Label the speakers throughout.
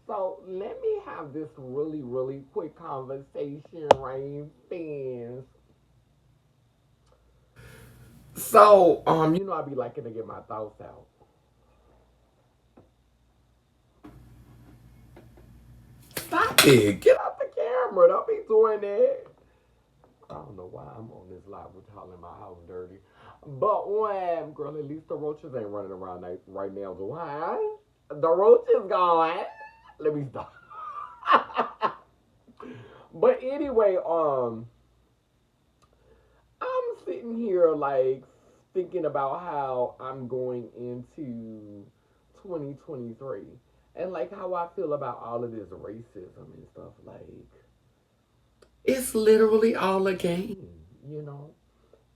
Speaker 1: So let me have this really, really quick conversation, right, fans? So, I be liking to get my thoughts out. Stop it! Get out the camera! Don't be doing that. I don't know why I'm on this live with calling my house dirty. But when, girl, at least the roaches ain't running around right now. So why? The roaches gone. Let me stop. But anyway, I'm sitting here like thinking about how I'm going into 2023 and like how I feel about all of this racism and stuff. Like, it's literally all a game, you know?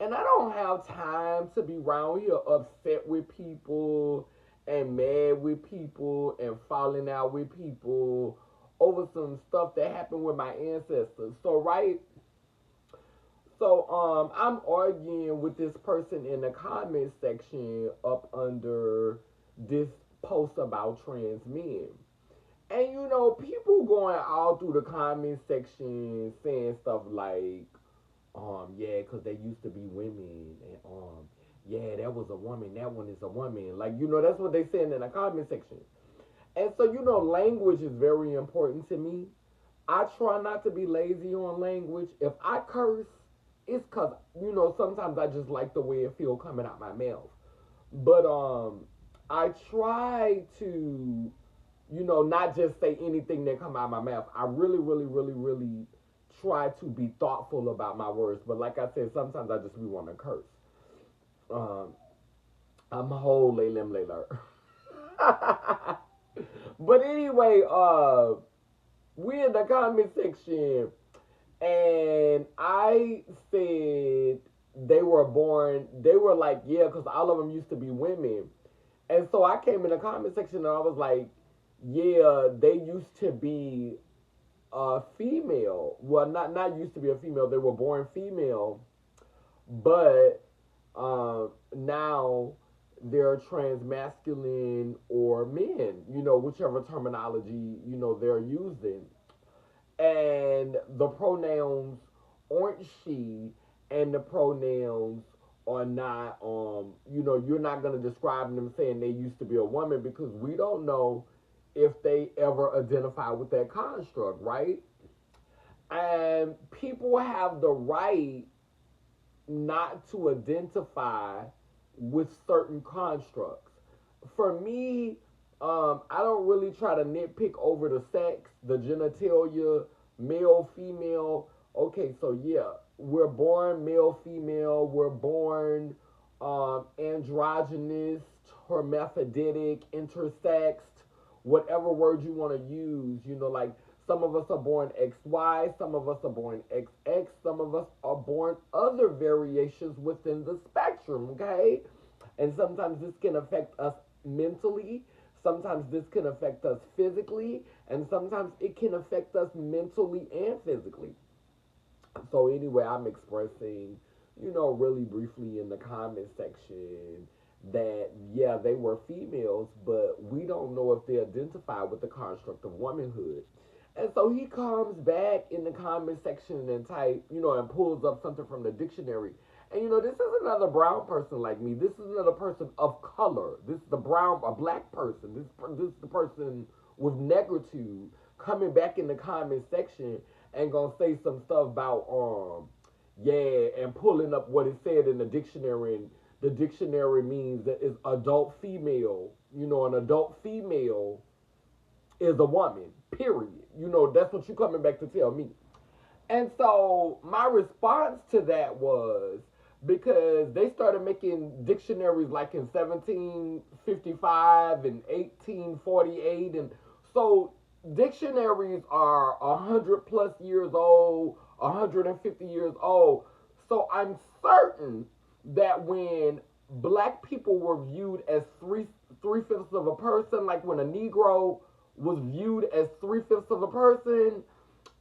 Speaker 1: And I don't have time to be around here upset with people and mad with people and falling out with people over some stuff that happened with my ancestors. So right, so I'm arguing with this person in the comment section up under this post about trans men. And people going all through the comment section saying stuff like, yeah, because they used to be women, and yeah, that was a woman, that one is a woman. Like, that's what they saying in the comment section. And so, language is very important to me. I try not to be lazy on language. If I curse, it's cause sometimes I just like the way it feel coming out my mouth. But I try to not just say anything that come out of my mouth. I really, really, really, really try to be thoughtful about my words. But like I said, sometimes I just be want to curse. Um, I'm whole lay lim lay lur. But anyway, we in the comment section, and I said they were born. They were like, yeah, because all of them used to be women. And so I came in the comment section and I was like, yeah, they used to be a female. Well, not used to be a female. They were born female, but now they're transmasculine or men. Whichever terminology they're using, and the pronouns aren't she, and the pronouns are not. You're not gonna describe them saying they used to be a woman because we don't know if they ever identify with that construct, right? And people have the right not to identify with certain constructs. For me, I don't really try to nitpick over the sex, the genitalia, male, female. Okay, so yeah, we're born male, female. We're born androgynous, hermaphroditic, intersexed, whatever word you want to use. Like some of us are born XY, some of us are born XX, some of us are born other variations within the spectrum, okay? And sometimes this can affect us mentally, sometimes this can affect us physically, and sometimes it can affect us mentally and physically. So anyway, I'm expressing, really briefly in the comment section that yeah, they were females, but we don't know if they identify with the construct of womanhood. And so he comes back in the comment section and type, and pulls up something from the dictionary. And this is another brown person like me. This is another person of color. This is a black person. This is the person with negritude coming back in the comment section and gonna say some stuff about yeah, and pulling up what it said in the dictionary, and the dictionary means that it's adult female. An adult female is a woman. Period. That's what you're coming back to tell me. And so my response to that was because they started making dictionaries like in 1755 and 1848, and so dictionaries are 100 plus years old, 150 years old. So I'm certain that when black people were viewed as three fifths of a person, like when a Negro was viewed as three-fifths of a person,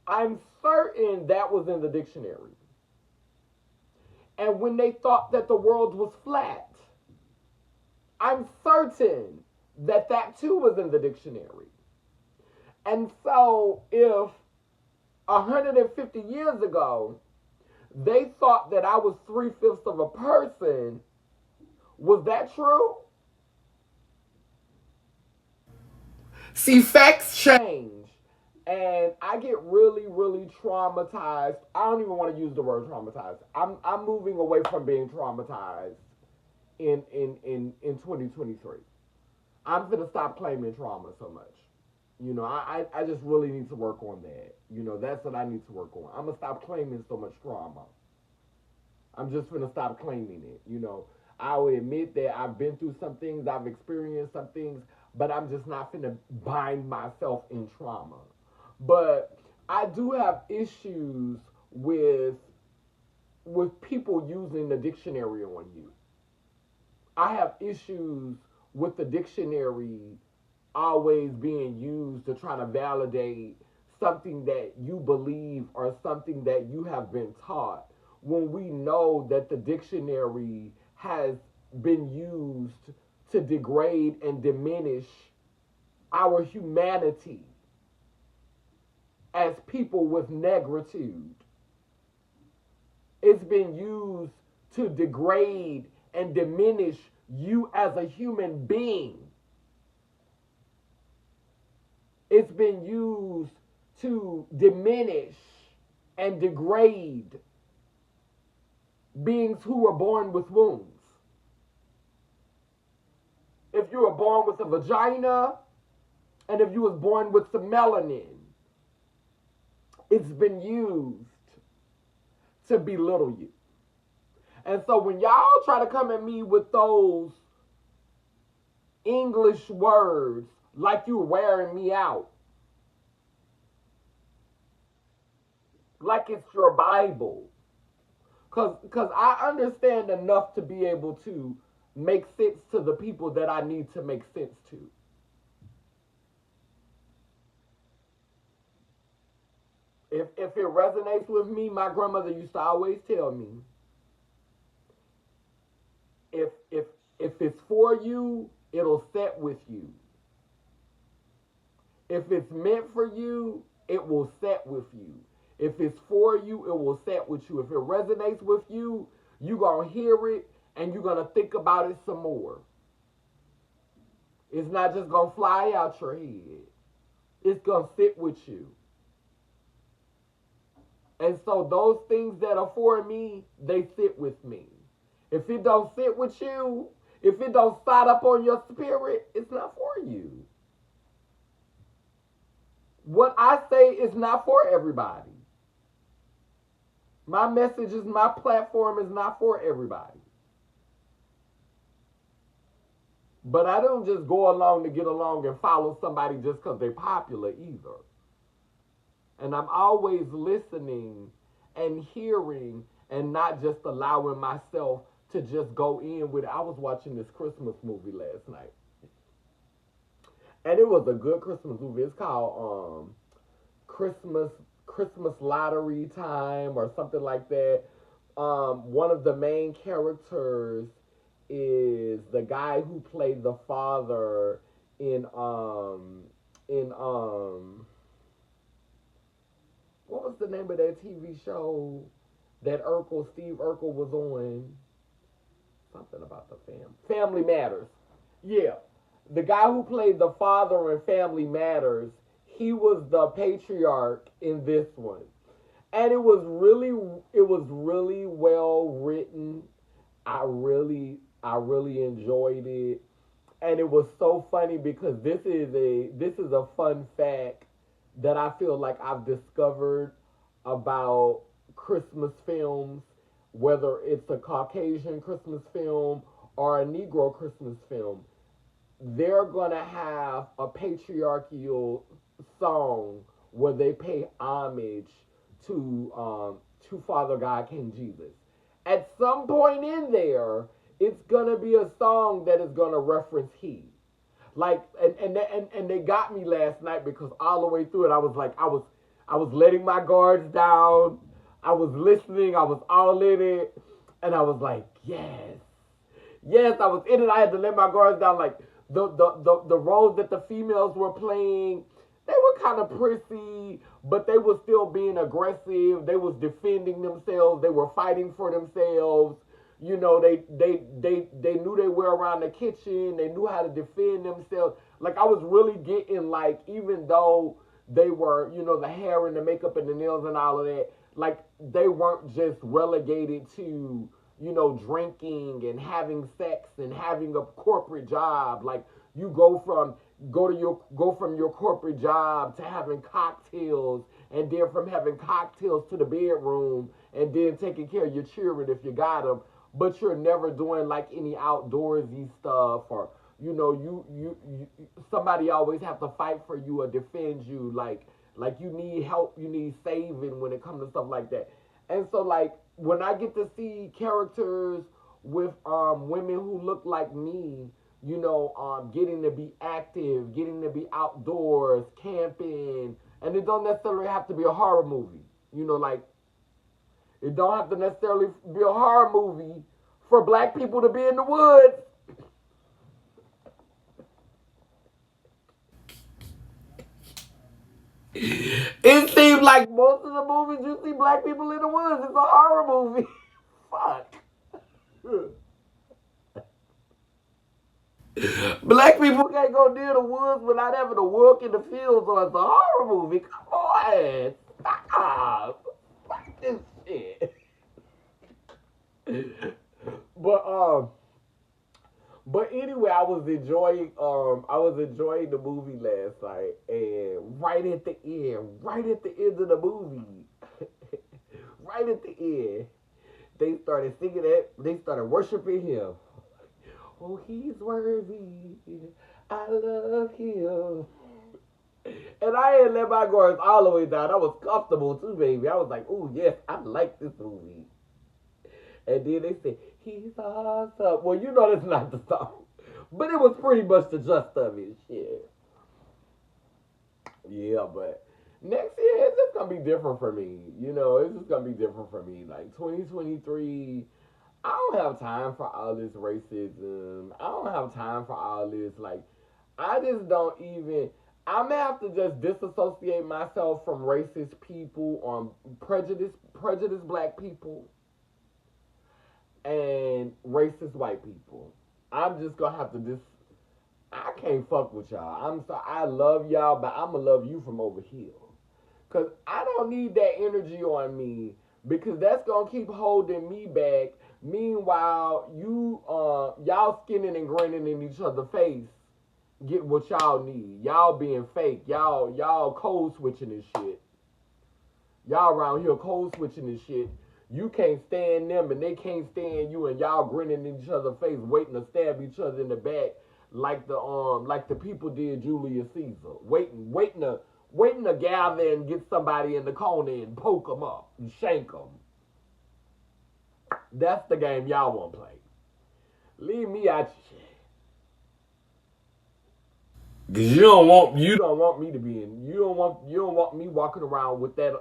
Speaker 1: I'm certain that was in the dictionary. And when they thought that the world was flat, I'm certain that that too was in the dictionary. And so if 150 years ago they thought that I was three-fifths of a person, was that true? See, facts change. And I get really, really traumatized. I don't even want to use the word traumatized. I'm moving away from being traumatized in 2023. I'm gonna stop claiming trauma so much. I just really need to work on that. That's what I need to work on. I'm gonna stop claiming so much trauma. I'm just gonna stop claiming it. I'll admit that I've been through some things, I've experienced some things, but I'm just not gonna bind myself in trauma. But I do have issues with people using the dictionary on you. I have issues with the dictionary always being used to try to validate something that you believe or something that you have been taught, when we know that the dictionary has been used to degrade and diminish our humanity as people with negritude. It's been used to degrade and diminish you as a human being. It's been used to diminish and degrade beings who were born with wombs. If you were born with a vagina, and if you was born with some melanin, it's been used to belittle you. And so when y'all try to come at me with those English words like you're wearing me out, like it's your Bible, because I understand enough to be able to make sense to the people that I need to make sense to. If it resonates with me, my grandmother used to always tell me, if if if it's for you, it'll set with you. If it's meant for you, it will set with you. If it's for you, it will set with you. If it resonates with you, you're going to hear it and you're going to think about it some more. It's not just going to fly out your head. It's going to sit with you. And so those things that are for me, they sit with me. If it don't sit with you, if it don't side up on your spirit, it's not for you. What I say is not for everybody. My message is, my platform is not for everybody. But I don't just go along to get along and follow somebody just because they're popular either. And I'm always listening and hearing and not just allowing myself to just go in with it. I was watching this Christmas movie last night. And it was a good Christmas movie. It's called Christmas Lottery Time or something like that. One of the main characters is the guy who played the father in what was the name of that TV show that Steve Urkel was on? Something about the Family Matters. Yeah. The guy who played the father in Family Matters, he was the patriarch in this one. And it was really well written. I really enjoyed it. And it was so funny because this is a fun fact that I feel like I've discovered about Christmas films, whether it's a Caucasian Christmas film or a Negro Christmas film. They're gonna have a patriarchal song where they pay homage to Father God King Jesus. At some point in there, it's gonna be a song that is gonna reference he. Like, and they got me last night because all the way through it, I was like, I was letting my guards down. I was listening. I was all in it, and I was like, yes, yes, I was in it. I had to let my guards down. Like the roles that the females were playing, they were kind of prissy, but they were still being aggressive. They was defending themselves. They were fighting for themselves. You know, they knew they were around the kitchen. They knew how to defend themselves. Like I was really getting like, even though they were, you know, the hair and the makeup and the nails and all of that, like they weren't just relegated to, you know, drinking and having sex and having a corporate job. Like you go from your corporate job to having cocktails, and then from having cocktails to the bedroom, and then taking care of your children if you got them. But you're never doing like any outdoorsy stuff, or you know, you somebody always have to fight for you or defend you. Like you need help, you need saving when it comes to stuff like that. And so like when I get to see characters with women who look like me, you know, getting to be active, getting to be outdoors, camping, and it don't necessarily have to be a horror movie. You know, like it don't have to necessarily be a horror movie for black people to be in the woods. It seems like most of the movies you see black people in the woods, it's a horror movie. Fuck. Black people can't go near the woods without having to work in the fields, or it's a horror movie. Come on. Stop. Fuck this shit. But anyway, I was enjoying the movie last night, and right at the end of the movie, right at the end, they started singing it. They started worshiping him. Oh, he's worthy. I love him. And I ain't let my guards all the way down. I was comfortable too, baby. I was like, oh yes, I like this movie. And then they said, he's awesome. Well, you know that's not the song. But it was pretty much the gist of it. Shit. Yeah, but next year it's just gonna be different for me. You know, it's just gonna be different for me. Like 2023, I don't have time for all this racism. I don't have time for all this. Like, I just don't even. I'm gonna have to just disassociate myself from racist people, prejudice black people, and racist white people. I'm just gonna have to I can't fuck with y'all. I'm sorry. I love y'all, but I'm gonna love you from over here. Cause I don't need that energy on me, because that's gonna keep holding me back. Meanwhile, y'all skinning and grinning in each other's face, get what y'all need. Y'all being fake. Y'all code switching and shit. Y'all around here code switching and shit. You can't stand them and they can't stand you, and y'all grinning in each other's face, waiting to stab each other in the back like the people did Julius Caesar, waiting to gather and get somebody in the corner and poke them up and shank them. That's the game y'all want to play. Leave me out your shit. Cause you don't want me to be in. You don't want me walking around with that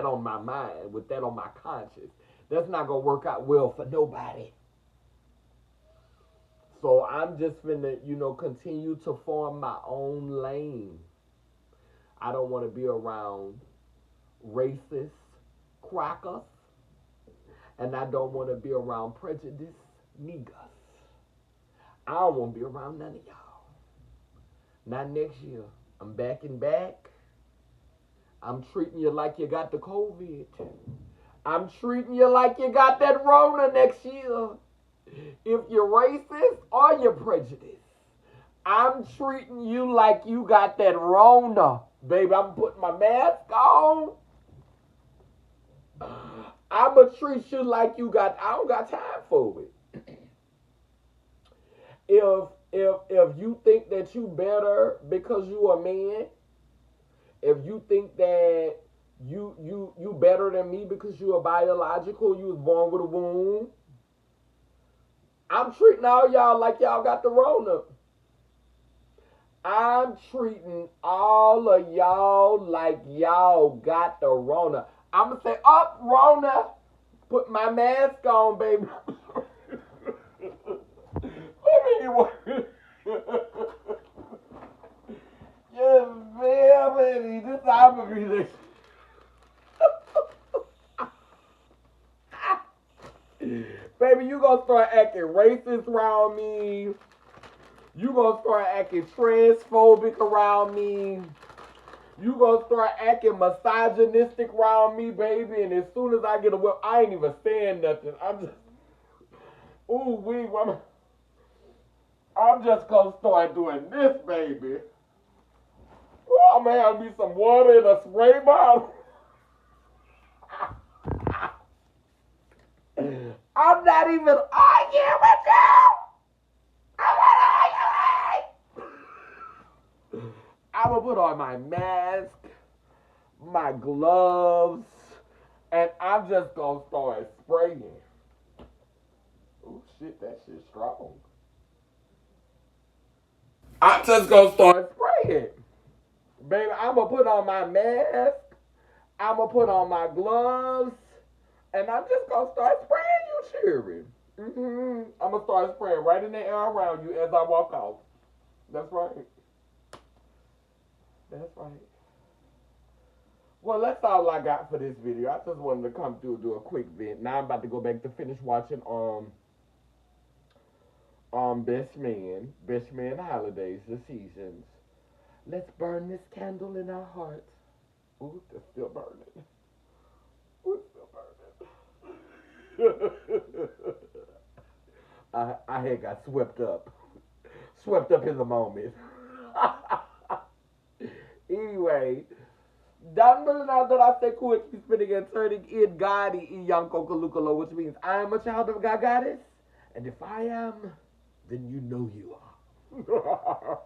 Speaker 1: on my mind, with that on my conscience. That's not gonna work out well for nobody. So I'm just finna, you know, continue to form my own lane. I don't want to be around racist crackers, and I don't want to be around prejudiced niggas. I don't want to be around none of y'all. Not next year. I'm backing back. I'm treating you like you got the COVID. I'm treating you like you got that Rona next year. If you're racist or you're prejudiced, I'm treating you like you got that Rona. Baby, I'm putting my mask on. I'ma treat you like you got. I don't got time for it. If you think that you better because you a man, if you think that you better than me because you are biological, you was born with a womb, I'm treating all y'all like y'all got the Rona. I'm treating all of y'all like y'all got the Rona. I'm gonna say, up, Rona. Put my mask on, baby. Let me work. You feel me? time of me. Baby, you gonna start acting racist around me. You gonna start acting transphobic around me. You gonna start acting misogynistic around me, baby. And as soon as I get a whip, I ain't even saying nothing. I'm just, ooh, I'm just gonna start doing this, baby. Ooh, I'm gonna have me some water in a spray bottle. I'm not even arguing with you. I'm not arguing. I'm gonna put on my mask, my gloves, and I'm just gonna start spraying. Oh shit, that shit's strong. I'm just gonna start spraying. Baby, I'm gonna put on my mask, I'm gonna put on my gloves, and I'm just gonna start spraying you, cheering. I'm gonna start spraying right in the air around you as I walk out. That's right. That's right. Well, that's all I got for this video. I just wanted to come through and do a quick vid. Now I'm about to go back to finish watching Best Man Holidays, the seasons. Let's burn this candle in our hearts. Ooh, it's still burning. Ooh, it's still burning. I had got swept up. Swept up in the moment. Anyway, down below that I say cool, keep spinning and turning in Gotti in Yanko Kalukalo, which means I am a child of God Goddess. And if I am, then you know you are.